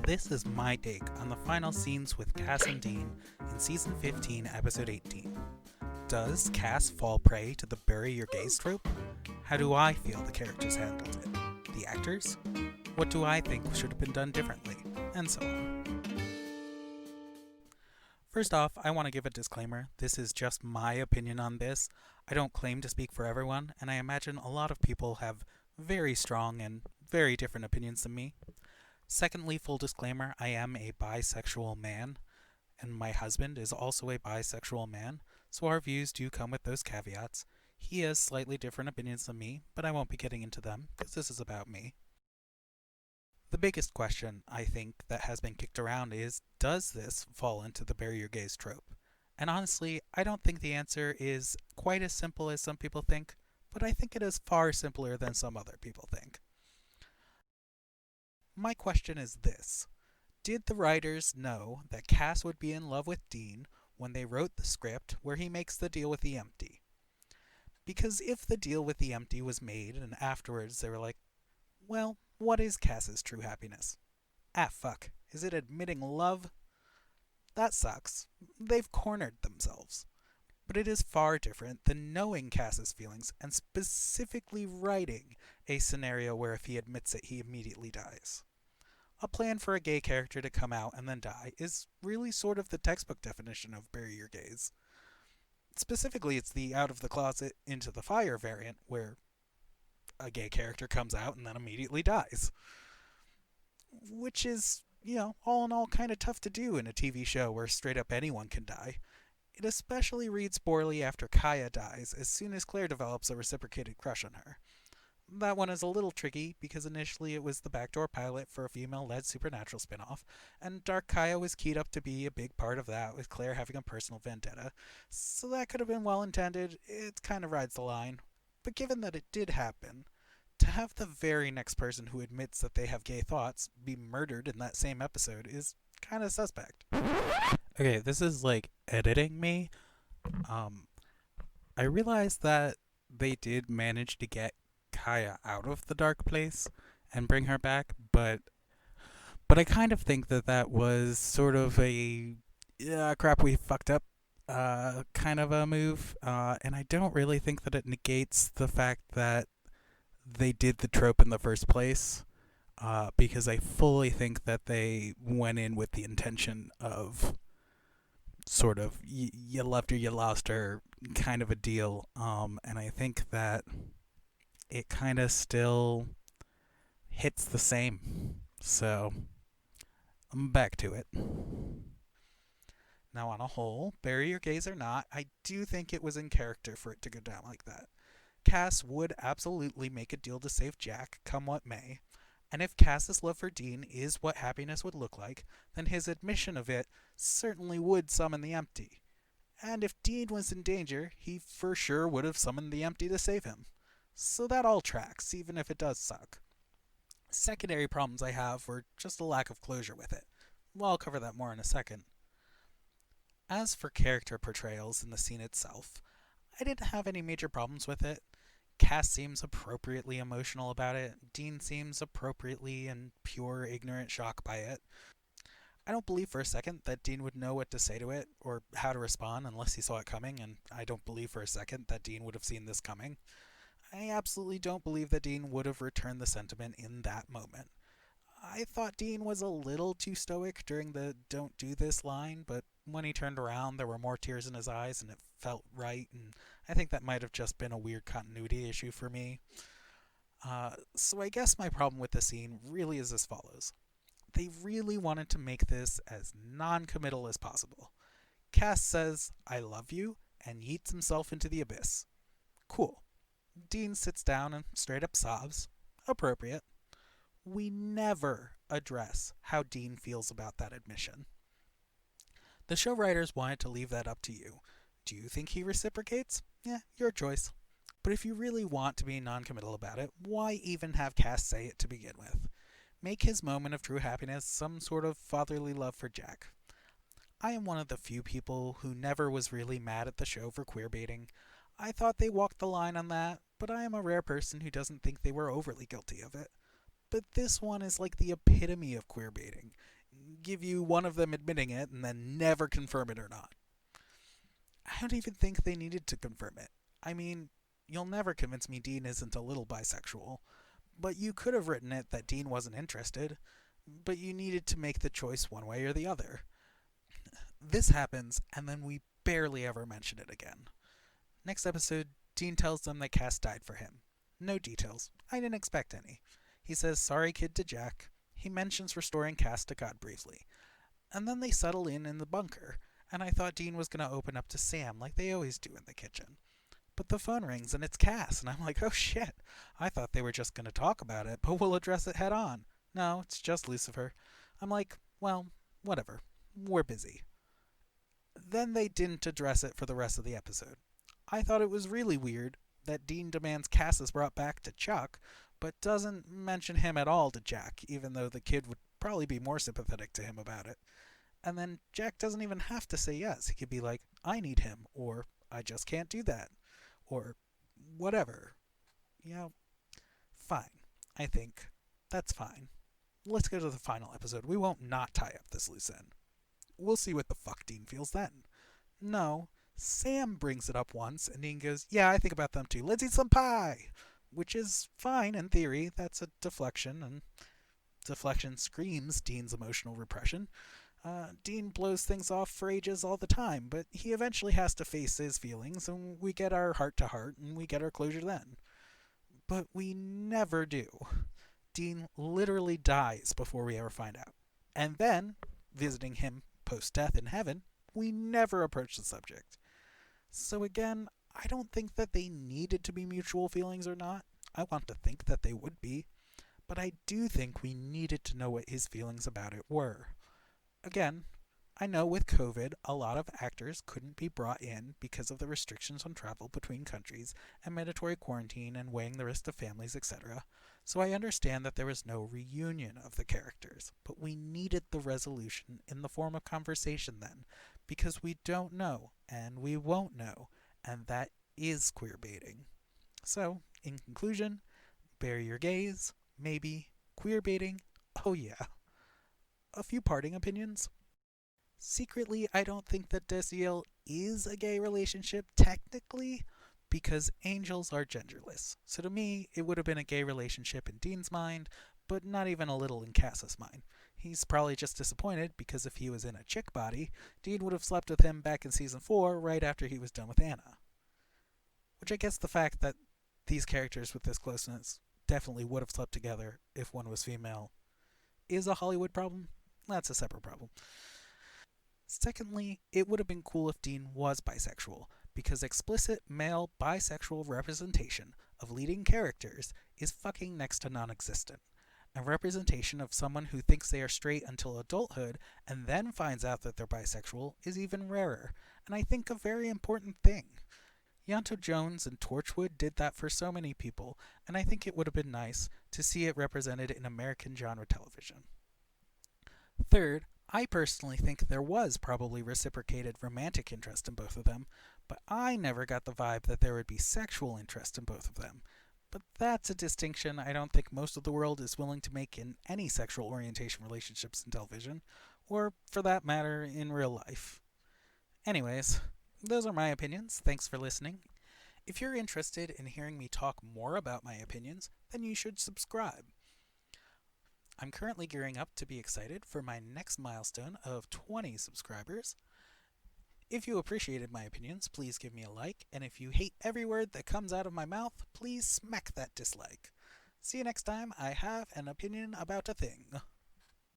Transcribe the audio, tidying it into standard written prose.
This is my take on the final scenes with Cas and Dean in Season 15, Episode 18. Does Cas fall prey to the bury your gaze trope? How do I feel the characters handled it? The actors? What do I think should have been done differently? And so on. First off, I want to give a disclaimer. This is just my opinion on this. I don't claim to speak for everyone, and I imagine a lot of people have very strong and very different opinions than me. Secondly, full disclaimer, I am a bisexual man, and my husband is also a bisexual man, so our views do come with those caveats. He has slightly different opinions than me, but I won't be getting into them, because this is about me. The biggest question, I think, that has been kicked around is, does this fall into the bury your gaze trope? And honestly, I don't think the answer is quite as simple as some people think, but I think it is far simpler than some other people think. My question is this. Did the writers know that Cas would be in love with Dean when they wrote the script where he makes the deal with the empty? Because if the deal with the empty was made and afterwards they were like, well, what is Cas's true happiness? Ah, fuck. Is it admitting love? That sucks. They've cornered themselves. But it is far different than knowing Cas's feelings and specifically writing a scenario where if he admits it, he immediately dies. A plan for a gay character to come out and then die is really sort of the textbook definition of bury your gaze. Specifically, it's the out of the closet into the fire variant where a gay character comes out and then immediately dies. Which is, all in all kind of tough to do in a TV show where straight up anyone can die. It especially reads poorly after Kaya dies as soon as Claire develops a reciprocated crush on her. That one is a little tricky because initially it was the backdoor pilot for a female-led supernatural spin-off, and Dark Kaya was keyed up to be a big part of that, with Claire having a personal vendetta. So that could have been well intended, it kind of rides the line. But given that it did happen, to have the very next person who admits that they have gay thoughts be murdered in that same episode is kind of suspect. Okay, this is like editing me. I realized that they did manage to get Kaya out of the dark place and bring her back, but I kind of think that was sort of a crap we fucked up kind of a move, and I don't really think that it negates the fact that they did the trope in the first place, because I fully think that they went in with the intention of sort of you loved her, you lost her kind of a deal, and I think that it kind of still hits the same. So, I'm back to it. Now, on a whole, bury your gaze or not, I do think it was in character for it to go down like that. Cas would absolutely make a deal to save Jack, come what may, and if Cas's love for Dean is what happiness would look like, then his admission of it certainly would summon the empty. And if Dean was in danger, he for sure would have summoned the empty to save him. So that all tracks, even if it does suck. Secondary problems I have were just a lack of closure with it. Well, I'll cover that more in a second. As for character portrayals in the scene itself, I didn't have any major problems with it. Cas seems appropriately emotional about it. Dean seems appropriately in pure ignorant shock by it. I don't believe for a second that Dean would know what to say to it or how to respond unless he saw it coming, and I don't believe for a second that Dean would have seen this coming. I absolutely don't believe that Dean would have returned the sentiment in that moment. I thought Dean was a little too stoic during the don't do this line, but when he turned around there were more tears in his eyes and it felt right, and I think that might have just been a weird continuity issue for me. So I guess my problem with the scene really is as follows. They really wanted to make this as non-committal as possible. Cas says, I love you, and yeets himself into the abyss. Cool. Dean sits down and straight up sobs. Appropriate. We never address how Dean feels about that admission. The show writers wanted to leave that up to you. Do you think he reciprocates? Yeah, your choice. But if you really want to be non-committal about it, why even have Cas say it to begin with? Make his moment of true happiness some sort of fatherly love for Jack. I am one of the few people who never was really mad at the show for queerbaiting. I thought they walked the line on that, but I am a rare person who doesn't think they were overly guilty of it. But this one is like the epitome of queerbaiting. give you one of them admitting it and then never confirm it or not. I don't even think they needed to confirm it. I mean, you'll never convince me Dean isn't a little bisexual, but you could have written it that Dean wasn't interested, but you needed to make the choice one way or the other. This happens, and then we barely ever mention it again. Next episode, Dean tells them that Cass died for him. No details. I didn't expect any. He says sorry kid to Jack. He mentions restoring Cass to God briefly. And then they settle in the bunker, and I thought Dean was going to open up to Sam like they always do in the kitchen. But the phone rings and it's Cass, and I'm like, oh shit. I thought they were just going to talk about it, but we'll address it head on. No, it's just Lucifer. I'm like, well, whatever. We're busy. Then they didn't address it for the rest of the episode. I thought it was really weird that Dean demands Cass is brought back to Chuck, but doesn't mention him at all to Jack, even though the kid would probably be more sympathetic to him about it. And then Jack doesn't even have to say yes. He could be like, I need him, or I just can't do that, or whatever. You know, fine. I think that's fine. Let's go to the final episode. We won't not tie up this loose end. We'll see what the fuck Dean feels then. No, Sam brings it up once, and Dean goes, yeah, I think about them too. Let's eat some pie! Which is fine in theory. That's a deflection, and deflection screams Dean's emotional repression. Dean blows things off for ages all the time, but he eventually has to face his feelings, and we get our heart to heart, and we get our closure then. But we never do. Dean literally dies before we ever find out. And then, visiting him post death in heaven, we never approach the subject. So again, I don't think that they needed to be mutual feelings or not. I want to think that they would be. But I do think we needed to know what his feelings about it were. Again, I know with COVID, a lot of actors couldn't be brought in because of the restrictions on travel between countries and mandatory quarantine and weighing the risk of families, etc. So I understand that there was no reunion of the characters, but we needed the resolution in the form of conversation then, because we don't know, and we won't know, and that is queerbaiting. So, in conclusion, bury your gaze, maybe, queerbaiting, oh yeah. A few parting opinions. Secretly, I don't think that Destiel is a gay relationship technically, because angels are genderless. So to me, it would have been a gay relationship in Dean's mind, but not even a little in Cass's mind. He's probably just disappointed because if he was in a chick body, Dean would have slept with him back in season 4 right after he was done with Anna. Which I guess the fact that these characters with this closeness definitely would have slept together if one was female is a Hollywood problem. That's a separate problem. Secondly, it would have been cool if Dean was bisexual, because explicit male bisexual representation of leading characters is fucking next to non existent. And representation of someone who thinks they are straight until adulthood and then finds out that they're bisexual is even rarer, and I think a very important thing. Yanto Jones and Torchwood did that for so many people, and I think it would have been nice to see it represented in American genre television. Third, I personally think there was probably reciprocated romantic interest in both of them, but I never got the vibe that there would be sexual interest in both of them. But that's a distinction I don't think most of the world is willing to make in any sexual orientation relationships in television, or for that matter, in real life. Anyways, those are my opinions. Thanks for listening. If you're interested in hearing me talk more about my opinions, then you should subscribe. I'm currently gearing up to be excited for my next milestone of 20 subscribers. If you appreciated my opinions, please give me a like, and if you hate every word that comes out of my mouth, please smack that dislike. See you next time I have an opinion about a thing.